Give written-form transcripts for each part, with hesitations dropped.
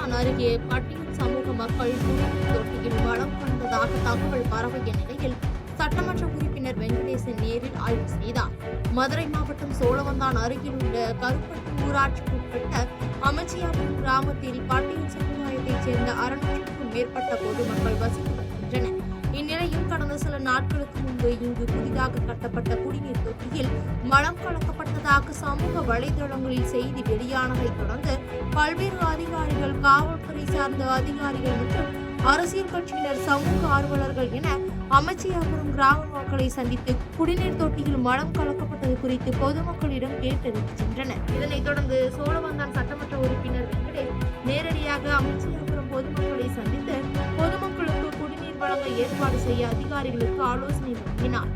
சோழவந்தான் அருகே பட்டியல் சமூக மக்கள் குடிநீர் தொட்டியில் வளம் கண்டதாக தகவல் பரவிய நிலையில் சட்டமன்ற உறுப்பினர் வெங்கடேசன் நேரில் ஆய்வு செய்தார். மதுரை மாவட்டம் சோழவந்தான் அருகில் உள்ள கருப்பட்டி ஊராட்சிக்குட்பட்ட அமைச்சியாபுரம் கிராமத்தில் பட்டியல் சமுதாயத்தைச் சேர்ந்த 600க்கும் மேற்பட்ட பொதுமக்கள் வசித்து வருகின்றனர். இந்நிலையில் கடந்த சில நாட்களுக்கு முன்பு இங்கு புதிதாக கட்டப்பட்ட குடிநீர் தொட்டியில் மலம் கலக்கப்பட்டதாக சமூக வலைதளங்களில் செய்தி வெளியானதை தொடர்ந்து பல்வேறு அதிகாரிகள், காவல்துறை சார்ந்த அதிகாரிகள் மற்றும் அரசியல் கட்சியினர், சமூக ஆர்வலர்கள் என அமைச்சியாபுரம் கிராம மக்களை சந்தித்து குடிநீர் தொட்டியில் மலம் கலக்கப்பட்டது குறித்து பொதுமக்களிடம் கேட்டறிந்து சென்றனர். இதனைத் தொடர்ந்து சோழவந்தான் சட்டமன்ற உறுப்பினர் வெங்கடேஷ் நேரடியாக அமைச்சியாபுரம் பொதுமக்களை சந்தித்து பொதுமக்களுக்கு குடிநீர் வழங்க ஏற்பாடு செய்ய அதிகாரிகளுக்கு ஆலோசனை வழங்கினார்.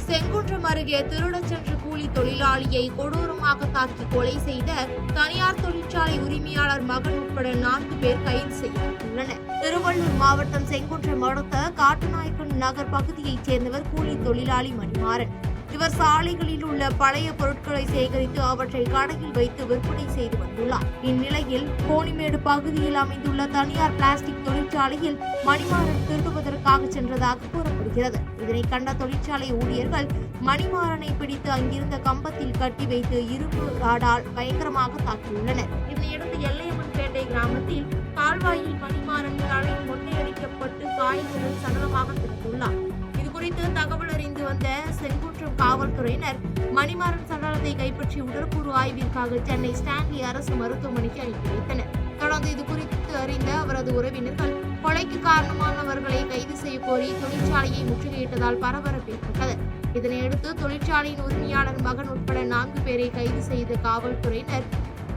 செங்குன்றம் அருகே திருடச் சென்ற கூலி தொழிலாளியை கொடூரமாக தாக்கி கொலை செய்த தனியார் தொழிற்சாலை உரிமையாளர் மகன் உட்பட 4 பேர் கைது செய்யப்பட்டுள்ளனர். திருவள்ளூர் மாவட்டம் செங்குன்றம் அடுத்த காட்டுநாயக்கன் நகர் பகுதியைச் சேர்ந்தவர் கூலி தொழிலாளி மணிமாறன். இவர் சாலைகளில் உள்ள பழைய பொருட்களை சேகரித்து அவற்றை கடையில் வைத்து விற்பனை செய்து வந்துள்ளார். இந்நிலையில் கோணிமேடு பகுதியில் அமைந்துள்ள தனியார் பிளாஸ்டிக் தொழிற்சாலையில் மணிமாறன் திருடுவதற்காக சென்றதாக கூறப்படுகிறது. இதனை கண்ட தொழிற்சாலை ஊழியர்கள் மணிமாறனை பிடித்து அங்கிருந்த கம்பத்தில் கட்டி வைத்து இரும்பு ராடால் பயங்கரமாக தாக்கியுள்ளனர். இதனையடுத்து எல்லையம்மன்பேட்டை கிராமத்தில் கால்வாயில் மணிமாறன் தலை மொட்டையடிக்கப்பட்டு காயங்களுடன் சடலமாக கிடந்துள்ளார். இதுகுறித்து தகவல் அறிந்து வந்த செங்குன்றம் காவல்துறையினர் மணிமாறன் சடலத்தை கைப்பற்றி உடற்கூறு ஆய்விற்காக சென்னை ஸ்டான்லி அரசு மருத்துவமனைக்கு அனுப்பி வைத்தனர். தொடர்ந்து இதுகுறித்து அறிந்த அவரது உறவினர்கள் கொலைக்கு காரணமானவர்களை கைது செய்ய கோரி தொழிற்சாலையை முற்றுகையிட்டதால் பரபரப்பு ஏற்பட்டது. இதனையடுத்து தொழிற்சாலையின் உரிமையாளர் மகன் உட்பட 4 பேரை கைது செய்த காவல்துறையினர்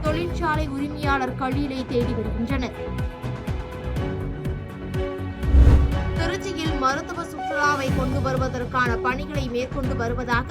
தொழிற்சாலை உரிமையாளர் கலீலை தேடி வருகின்றனர். திருச்சியில் மருத்துவ சுற்றுலாவை கொண்டு வருவதற்கான பணிகளை மேற்கொண்டு வருவதாக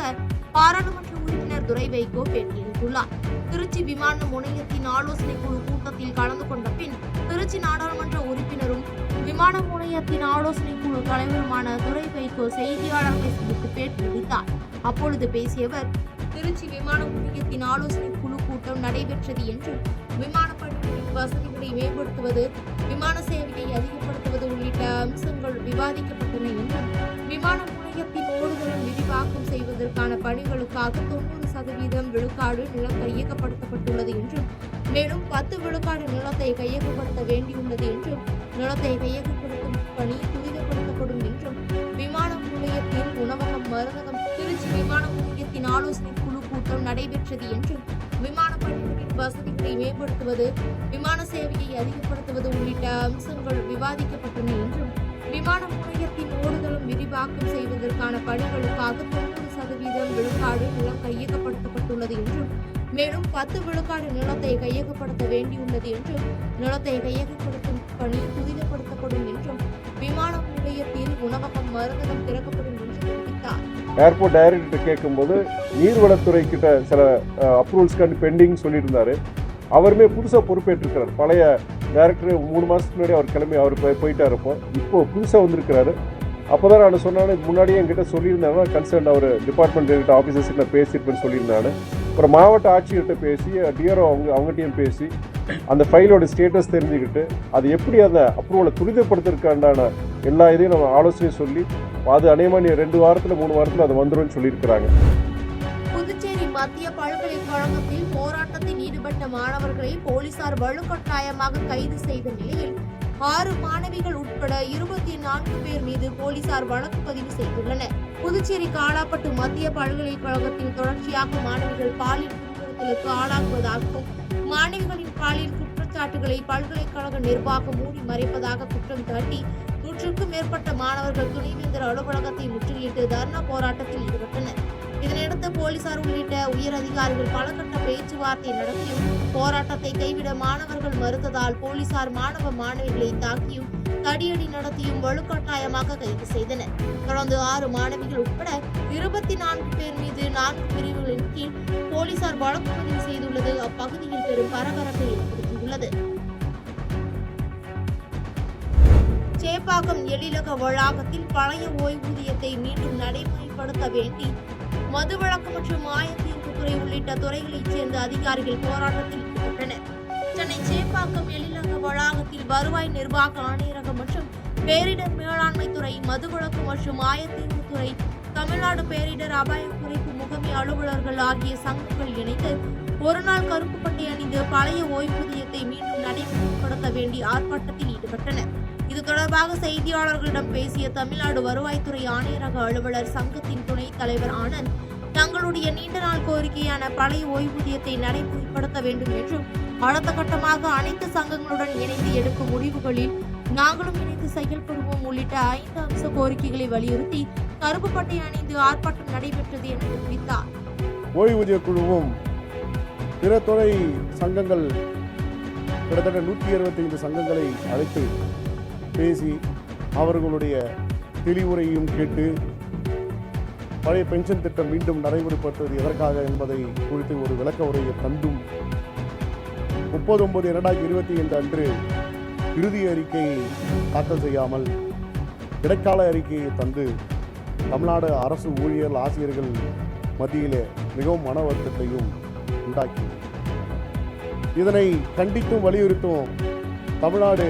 பாராளுமன்ற உறுப்பினர் துரை வைகோ பேட்டியளித்துள்ளார். திருச்சி விமான முனையத்தின் ஆலோசனை குழு கூட்டத்தில் கலந்து கொண்ட பின் திருச்சி நாடாளுமன்ற உறுப்பினரும் விமான முனையத்தின் ஆலோசனை குழு தலைவருமான துரை வைகோ செய்தியாளர்களை சந்தித்து பேட்டியளித்தார். அப்பொழுது பேசிய அவர், திருச்சி விமான முனையத்தின் ஆலோசனை குழு கூட்டம் நடைபெற்றது என்றும் விமான பணிகளின் வசதிகளை மேம்படுத்துவது, விமான சேவையை அதிகப்படுத்துவது உள்ளிட்ட அம்சங்கள் விவாதிக்கப்பட்டன என்றும் விமான முனையத்தின் ஓடுதளம் விரிவாக்கம் செய்வதற்கான பணிகளுக்காக 90% விழுக்காடு நிலம் கையகப்படுத்தப்பட்டுள்ளது என்றும் மேலும் 10 விழுக்காடு நிலத்தை கையகப்படுத்த வேண்டியுள்ளது என்றும் நிலத்தை கையகப்படுத்தும் பணி துரிதப்படுத்தப்படும் என்றும் விமான நிலையத்தில் உணவகம், மருந்தகம், திருச்சி விமான நிலையத்தின் ஆலோசனை குழு கூட்டம் நடைபெற்றது என்றும் விமான பணிகளின் வசதிகளை மேம்படுத்துவது, விமான சேவையை அதிகப்படுத்துவது உள்ளிட்ட அம்சங்கள் விவாதிக்கப்பட்டன என்றும் விமான நிலையத்தின் ஓடுதளம் விரிவாக்கம் செய்வதற்கான பணிகளுக்காக 90% விழுக்காடு நிலம் கையகப்படுத்தப்பட்டுள்ளது என்றும் மேலும் 10 விழுக்காடு நிலத்தை கையகப்படுத்த வேண்டியுள்ளது என்றும் நிலத்தை கையகப்படுத்தும் பணி துரிதப்படுத்தப்படும் என்றும் விமான நிலையத்தில் உணவகம், மருந்தகம் திறக்கப்படும் என்று தெரிவித்தார். ஏர்போர்ட் டைரக்டர் கேட்கும்போது நீர்வளத்துறை கிட்ட சில அப்ரூவல்ஸ்க்காண்டி பெண்டிங் சொல்லியிருந்தாரு. அவருமே புதுசாக பொறுப்பேற்றிருக்கிறார். பழைய டைரக்டர் 3 மாதத்துக்கு முன்னாடி அவர் கிளம்பி அவர் போயிட்டார். இப்போ புதுசாக வந்திருக்கிறாரு. அப்போ தான் நான் சொன்னாலும் முன்னாடியே என்கிட்ட சொல்லியிருந்தாங்கன்னா கன்சர்ன் அவர் டிபார்ட்மெண்ட் டைரக்டர் ஆஃபீஸர்ஸ்கிட்ட பேசியிருப்பேன்னு சொல்லியிருந்தாரு. அப்புறம் மாவட்ட ஆட்சியர்கிட்ட பேசி டிஆர்ஓ அவங்ககிட்டையும் பேசி அந்த ஃபைலோட ஸ்டேட்டஸ் தெரிஞ்சுக்கிட்டு அது எப்படி அந்த அப்ரூவலை துரிதப்படுத்துறதுக்கான எல்லா இதையும் நம்ம ஆலோசனை சொல்லி அது அநேகமாக 2 வாரத்தில் 3 வாரத்தில் அது வந்துடும் சொல்லியிருக்கிறாங்க. புதுச்சேரி மத்திய பல்கலைக்கழகத்தில் போராட்டத்தில் ஈடுபட்ட மாணவர்களை போலீசார் வலுக்கட்டாயமாக கைது செய்த நிலையில் 6 மாணவிகள் உட்பட 24 பேர் மீது போலீசார் வழக்கு பதிவு செய்துள்ளனர். புதுச்சேரி காலாப்பட்டு மத்திய பல்கலைக்கழகத்தில் தொடர்ச்சியாக மாணவிகள் பாலியல் துன்புறுத்தலுக்கு ஆளாகுவதாகவும் மாணவிகளின் பாலியல் குற்றச்சாட்டுகளை பல்கலைக்கழக நிர்வாகம் மூடி மறைப்பதாக குற்றம் சாட்டி 100க்கும் மேற்பட்ட மாணவர்கள் துணைவேந்தர் அலுவலகத்தை முற்றுகையிட்டு தர்ணா போராட்டத்தில் ஈடுபட்டனர். இதனையடுத்து போலீசார் உள்ளிட்ட உயர் அதிகாரிகள் பலகட்ட பேச்சுவார்த்தை நடத்தியும் போராட்டத்தை கைவிட மாணவர்கள் மறுத்ததால் போலீசார் மாணவ மாணவிகளை தாக்கியும் தடியடி நடத்தியும் வலுக்கட்டாயமாக கைது செய்தனர். தொடர்ந்து 6 மாணவிகள் உட்பட 24 பேர் மீது 4 பிரிவுகளின் கீழ் போலீசார் வழக்கு பதிவு செய்துள்ளது அப்பகுதியில் பெரும் பரபரப்பை ஏற்படுத்தியுள்ளது. சேப்பாக்கம் எழிலக வளாகத்தில் பழைய ஓய்வூதியத்தை மீண்டும் நடைமுறைப்படுத்த வேண்டி மதுவிலக்கு மற்றும் ஆயத்தீர்ப்புத்துறை உள்ளிட்ட துறைகளைச் சேர்ந்த அதிகாரிகள் போராட்டத்தில் ஈடுபட்டனர். சென்னை சேப்பாக்கம் எழிலக வளாகத்தில் வருவாய் நிர்வாக ஆணையரகம் மற்றும் பேரிடர் மேலாண்மை துறை, மதுவிலக்கு மற்றும் ஆயத்தீர்வுத்துறை, தமிழ்நாடு பேரிடர் அபாய குறைப்பு முகமை அலுவலர்கள் ஆகிய சங்கங்கள் இணைந்து ஒருநாள் கருப்பு பட்டை அணிந்து பழைய ஓய்வூதியத்தை மீண்டும் நடைமுறைப்படுத்த வேண்டிய ஆர்ப்பாட்டத்தில் ஈடுபட்டனர். இது தொடர்பாக செய்தியாளர்களிடம் பேசிய தமிழ்நாடு வருவாய்த்துறை ஆணையரக அலுவலர் சங்கத்தின் துணைத் தலைவர் ஆனந்த், தங்களுடைய நீண்ட நாள் கோரிக்கையான பழைய ஓய்வூதியத்தை நடைமுறைப்படுத்த வேண்டும் என்றும், அடுத்த கட்டமாக அனைத்து சங்கங்களுடன் இணைந்து எடுக்கும் முடிவுகளில் நாங்களும் இணைந்து செயல்படுவோம் உள்ளிட்ட 5 அம்ச கோரிக்கைகளை வலியுறுத்தி கருப்பு பட்டை அணிந்து ஆர்ப்பாட்டம் நடைபெற்றது என தெரிவித்தார். ஓய்வூதிய குழுவும் பிற துறை சங்கங்கள் கிட்டத்தட்ட 125 சங்கங்களை அழைத்து பேசி அவர்களுடைய தெளிவுரையும் கேட்டு பழைய பென்ஷன் திட்டம் மீண்டும் நடைமுறைப்படுத்துவது எதற்காக என்பதை குறித்து ஒரு விளக்க உரையை தந்தும் 30/9/2025 அன்று இறுதி அறிக்கையை தாக்கல் செய்யாமல் இடைக்கால அறிக்கையை தந்து தமிழ்நாடு அரசு ஊழியர் ஆசிரியர்கள் மத்தியிலே மிகவும் மன வருத்தத்தையும் உண்டாக்கி இதனை கண்டித்தும் வலியுறுத்தும் தமிழ்நாடு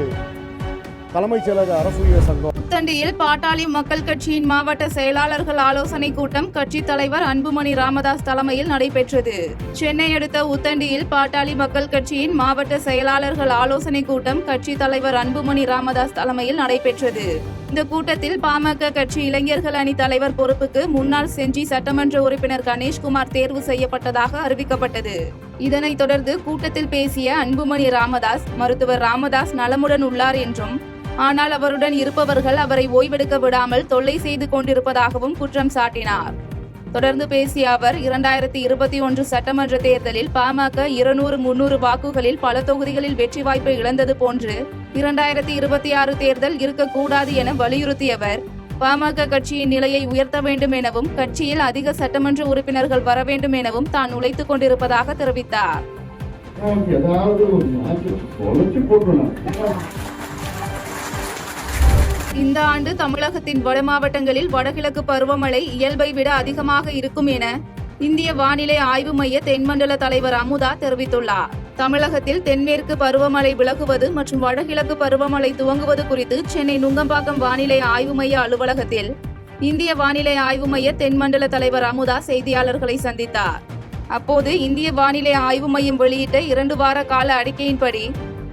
தலைமைச் செயலக அரசு ஊழியர் சங்கம் உத்தண்டியில் பாட்டாளி மக்கள் கட்சியின் மாவட்ட செயலாளர்கள் ஆலோசனை கூட்டம் கட்சித் தலைவர் அன்புமணி ராமதாஸ் தலைமையில் நடைபெற்றது. சென்னை அடுத்த உத்தண்டியில் பாட்டாளி மக்கள் கட்சியின் மாவட்ட செயலாளர்கள் ஆலோசனை கூட்டம் கட்சித் தலைவர் அன்புமணி ராமதாஸ் தலைமையில் நடைபெற்றது. இந்த கூட்டத்தில் பாமக கட்சி இளைஞர்கள் அணி தலைவர் பொறுப்புக்கு முன்னாள் செஞ்சி சட்டமன்ற உறுப்பினர் கணேஷ்குமார் தேர்வு செய்யப்பட்டதாக அறிவிக்கப்பட்டது. இதனைத் தொடர்ந்து கூட்டத்தில் பேசிய அன்புமணி ராமதாஸ், மருத்துவர் ராமதாஸ் நலமுடன் உள்ளார் என்றும், ஆனால் அவருடன் இருப்பவர்கள் அவரை ஓய்வெடுக்க விடாமல் தொல்லை செய்து கொண்டிருப்பதாகவும் குற்றம் சாட்டினார். தொடர்ந்து பேசிய அவர், 2021 சட்டமன்ற தேர்தலில் பாமக 200-300 வாக்குகளில் பல தொகுதிகளில் வெற்றி வாய்ப்பை இழந்தது போன்று 2026 தேர்தல் இருக்கக்கூடாது என வலியுறுத்தியவர், பாமக கட்சியின் நிலையை உயர்த்த வேண்டும் எனவும், கட்சியில் அதிக சட்டமன்ற உறுப்பினர்கள் வர வேண்டும் எனவும் தான் உழைத்துக் கொண்டிருப்பதாக தெரிவித்தார். இந்த ஆண்டு தமிழகத்தின் வட மாவட்டங்களில் வடகிழக்கு பருவமழை இயல்பை விட அதிகமாக இருக்கும் என இந்திய வானிலை ஆய்வு மைய தென்மண்டல தலைவர் அமுதா தெரிவித்துள்ளார். தமிழகத்தில் தென்மேற்கு பருவமழை விலகுவது மற்றும் வடகிழக்கு பருவமழை துவங்குவது குறித்து சென்னை நுங்கம்பாக்கம் வானிலை ஆய்வு மைய அலுவலகத்தில் இந்திய வானிலை ஆய்வு மைய தென்மண்டல தலைவர் அமுதா செய்தியாளர்களை சந்தித்தார். அப்போது இந்திய வானிலை ஆய்வு மையம் வெளியிட்ட 2 வார கால அறிக்கையின்படி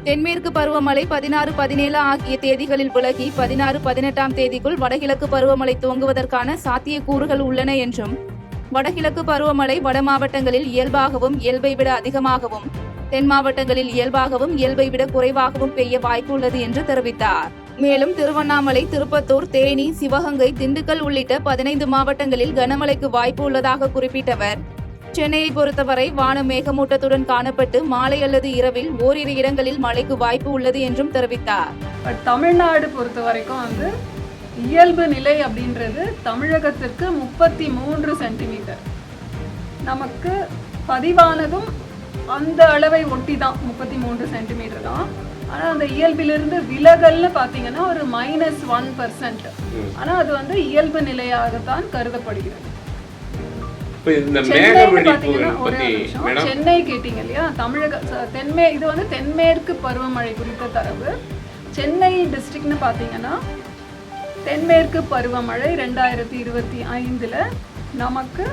தென்மேற்கு பருவமழை 16, 17 ஆகிய தேதிகளில் விலகி 16, 18ஆம் தேதிக்குள் வடகிழக்கு பருவமழை துவங்குவதற்கான சாத்தியக்கூறுகள் உள்ளன என்றும், வடகிழக்கு பருவமழை வட மாவட்டங்களில் இயல்பாகவும் இயல்பை விட அதிகமாகவும், தென் மாவட்டங்களில் இயல்பாகவும் இயல்பை விட குறைவாகவும் பெய்ய வாய்ப்பு உள்ளது என்று தெரிவித்தார். மேலும் திருவண்ணாமலை, திருப்பத்தூர், தேனி, சிவகங்கை, திண்டுக்கல் உள்ளிட்ட 15 மாவட்டங்களில் கனமழைக்கு வாய்ப்பு உள்ளதாக குறிப்பிட்டவர், சென்னையை பொறுத்தவரை வானம் மேகமூட்டத்துடன் காணப்பட்டு மாலை அல்லது இரவில் ஓரிரு இடங்களில் மழைக்கு வாய்ப்பு உள்ளது என்றும் தெரிவித்தார். தமிழ்நாடு பொறுத்த வரைக்கும் இயல்பு நிலை அப்படின்றது தமிழகத்திற்கு 33 சென்டிமீட்டர், நமக்கு பதிவானதும் அந்த அளவை ஒட்டி தான் 33 சென்டிமீட்டர் தான். ஆனால் அந்த இயல்பிலிருந்து விலகல்னு பார்த்தீங்கன்னா ஒரு -1%. ஆனால் அது இயல்பு நிலையாகத்தான் கருதப்படுகிறது. சென்னை கேட்டீங்க இல்லையா, இது தென்மேற்கு பருவமழை குறித்த தரவு. சென்னை டிஸ்ட்ரிக்ட்னு பார்த்தீங்கன்னா தென்மேற்கு பருவமழை 2025 நமக்கு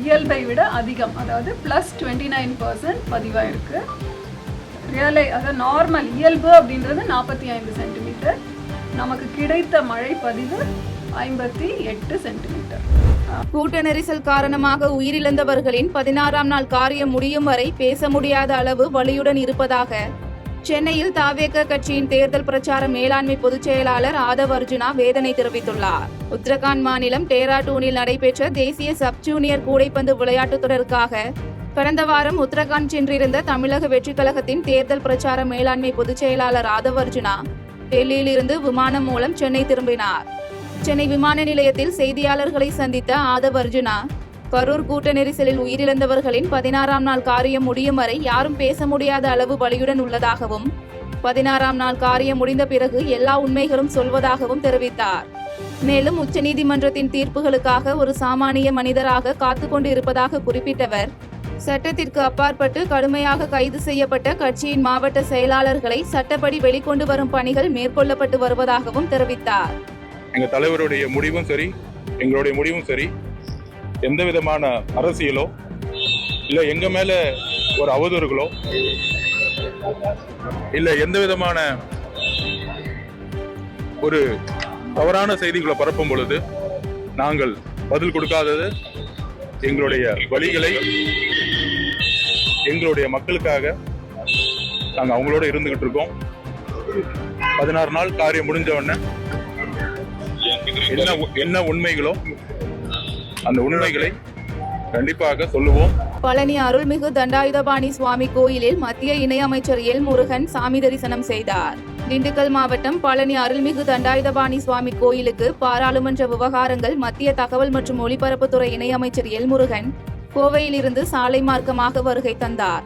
இயல்பை விட அதிகம், அதாவது +29% பதிவாயிருக்கு. அதாவது நார்மல் இயல்பு அப்படின்றது 45 சென்டிமீட்டர், நமக்கு கிடைத்த மழை பதிவு 58 சென்டிமீட்டர். கூட்ட நெரிசல் காரணமாக உயிரிழந்தவர்களின் 16ஆம் நாள் காரியம் முடியும் வரை பேச முடியாத அளவு வலியுடன் இருப்பதாக சென்னையில் தவேக கட்சியின் தேர்தல் பிரச்சார மேலாண்மை பொதுச் செயலாளர் ஆதவ் அர்ஜுனா வேதனை தெரிவித்துள்ளார். உத்தரகாண்ட் மாநிலம் டேராடூனில் நடைபெற்ற தேசிய சப் ஜூனியர் கூடைப்பந்து விளையாட்டுத் தொடருக்காக கடந்த வாரம் உத்தரகாண்ட் சென்றிருந்த தமிழக வெற்றிக் கழகத்தின் தேர்தல் பிரச்சார மேலாண்மை பொதுச் செயலாளர் ஆதவ் அர்ஜுனா டெல்லியில் இருந்து விமானம் மூலம் சென்னை திரும்பினார். சென்னை விமான நிலையத்தில் செய்தியாளர்களை சந்தித்த ஆதவ் அர்ஜுனா, கரூர் கூட்ட நெரிசலில் உயிரிழந்தவர்களின் 16ஆம் நாள் காரியம் முடியும் வரை யாரும் பேச முடியாத அளவு வலியுடன் உள்ளதாகவும், 16ஆம் நாள் காரியம் முடிந்த பிறகு எல்லா உண்மைகளும் சொல்வதாகவும் தெரிவித்தார். மேலும் உச்சநீதிமன்றத்தின் தீர்ப்புகளுக்காக ஒரு சாமானிய மனிதராக காத்துக்கொண்டு இருப்பதாக குறிப்பிட்டவர், சட்டத்திற்கு அப்பாற்பட்டு கடுமையாக கைது செய்யப்பட்ட கட்சியின் மாவட்ட செயலாளர்களை சட்டப்படி வெளிக்கொண்டு வரும் பணிகள் மேற்கொள்ளப்பட்டு வருவதாகவும் தெரிவித்தார். எங்க தலைவருடைய முடிவும் சரி, எங்களுடைய முடிவும் சரி, எந்த விதமான அரசியலோ இல்ல எங்க மேல ஒரு அவதூறுகளோ இல்ல எந்த விதமான ஒரு தவறான செய்திகளை பரப்பும் பொழுது நாங்கள் பதில் கொடுக்காதது எங்களுடைய வழிகளை எங்களுடைய மக்களுக்காக நாங்க அவங்களோட இருந்துகிட்டு இருக்கோம். 16 நாள் காரியம் முடிஞ்ச உடனே என்ன உண்மைகளோ அந்த உண்மைகளை கண்டிப்பாக சொல்லுவோம். பழனி அருள்மிகு தண்டாயுதபாணி சுவாமி கோயிலில் மத்திய இணையமைச்சர் எல் முருகன் சாமி தரிசனம் செய்தார். திண்டுக்கல் மாவட்டம் பழனி அருள்மிகு தண்டாயுதபாணி சுவாமி கோயிலுக்கு பாராளுமன்ற விவகாரங்கள் மத்திய தகவல் மற்றும் ஒலிபரப்புத்துறை இணையமைச்சர் எல் முருகன் கோவையிலிருந்து சாலை மார்க்கமாக வருகை தந்தார்.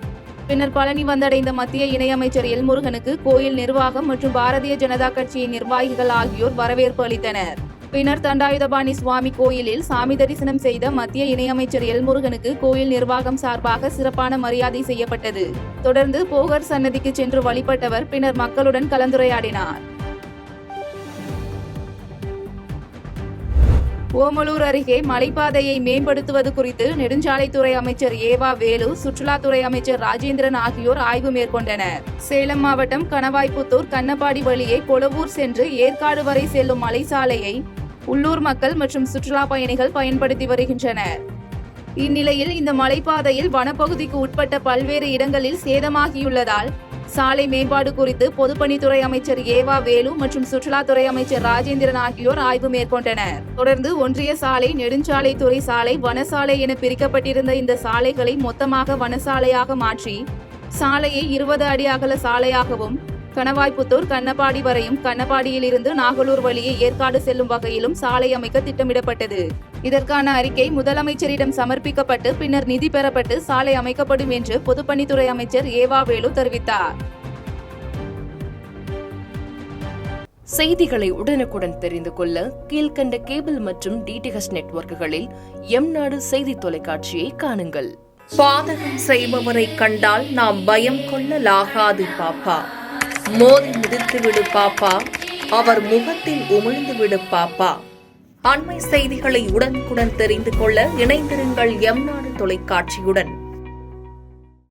பின்னர் பழனி வந்தடைந்த மத்திய இணையமைச்சர் எல் முருகனுக்கு கோயில் நிர்வாகம் மற்றும் பாரதிய ஜனதா கட்சியின் நிர்வாகிகள் ஆகியோர் வரவேற்பு அளித்தனர். பின்னர் தண்டாயுதபாணி சுவாமி கோயிலில் சாமி தரிசனம் செய்த மத்திய இணையமைச்சர் எல் முருகனுக்கு கோயில் நிர்வாகம் சார்பாக சிறப்பான மரியாதை செய்யப்பட்டது. தொடர்ந்து போகர் சன்னதிக்கு சென்று வழிபட்டவர் பின்னர் மக்களுடன் கலந்துரையாடினார். ஓமலூர் அருகே மலைப்பாதையை மேம்படுத்துவது குறித்து நெடுஞ்சாலைத்துறை அமைச்சர் ஏவா வேலு, சுற்றுலாத்துறை அமைச்சர் ராஜேந்திரன் ஆகியோர் ஆய்வு மேற்கொண்டனர். சேலம் மாவட்டம் கணவாய்ப்புத்தூர் கண்ணப்பாடி வழியே கொளவூர் சென்று ஏற்காடு வரை செல்லும் மலைச்சாலையை உள்ளூர் மக்கள் மற்றும் சுற்றுலா பயணிகள் பயன்படுத்தி வருகின்றனர். இந்நிலையில் இந்த மலைப்பாதையில் வனப்பகுதிக்கு உட்பட்ட பல்வேறு இடங்களில் சேதமாகியுள்ளதால் சாலை மேம்பாடு குறித்து பொதுப்பணித்துறை அமைச்சர் ஏவா வேலு மற்றும் சுற்றுலாத்துறை அமைச்சர் ராஜேந்திரன் ஆகியோர் ஆய்வு மேற்கொண்டனர். தொடர்ந்து ஒன்றிய சாலை, நெடுஞ்சாலைத்துறை சாலை, வனசாலை என பிரிக்கப்பட்டிருந்த இந்த சாலைகளை மொத்தமாக வனசாலையாக மாற்றி சாலையை 20 அடி அகல சாலையாகவும் கணவாய்ப்புத்தூர் கண்ணப்பாடி வரையும் கண்ணப்பாடியில் இருந்து நாகலூர் வழியே ஏற்காடு செல்லும் வகையிலும் சாலை அமைக்க திட்டமிடப்பட்டது. இதற்கான அறிக்கை முதலமைச்சரிடம் சமர்ப்பிக்கப்பட்டு பின்னர் நிதி பெறப்பட்டு சாலை அமைக்கப்படும் என்று பொதுப்பணித்துறை அமைச்சர் ஏவா வேலு தெரிவித்தார். செய்திகளை உடனுக்குடன் தெரிந்து கொள்ள கீழ்கண்ட கேபிள் மற்றும் டிடிஎச் நெட்வொர்க்குகளில் எம்நாடு செய்தி தொலைக்காட்சியை காணுங்கள். பாதகம் செய்பவரை கண்டால் நாம் பயம் கொள்ளலாகாது பாப்பா. மோதி மிதித்துவிடு பாப்பா, அவர் முகத்தில் உமிழ்ந்துவிடு பாப்பா. அண்மை செய்திகளை உடனுக்குடன் தெரிந்து கொள்ள இணைந்திருங்கள் எம்நாடு தொலைக்காட்சியுடன்.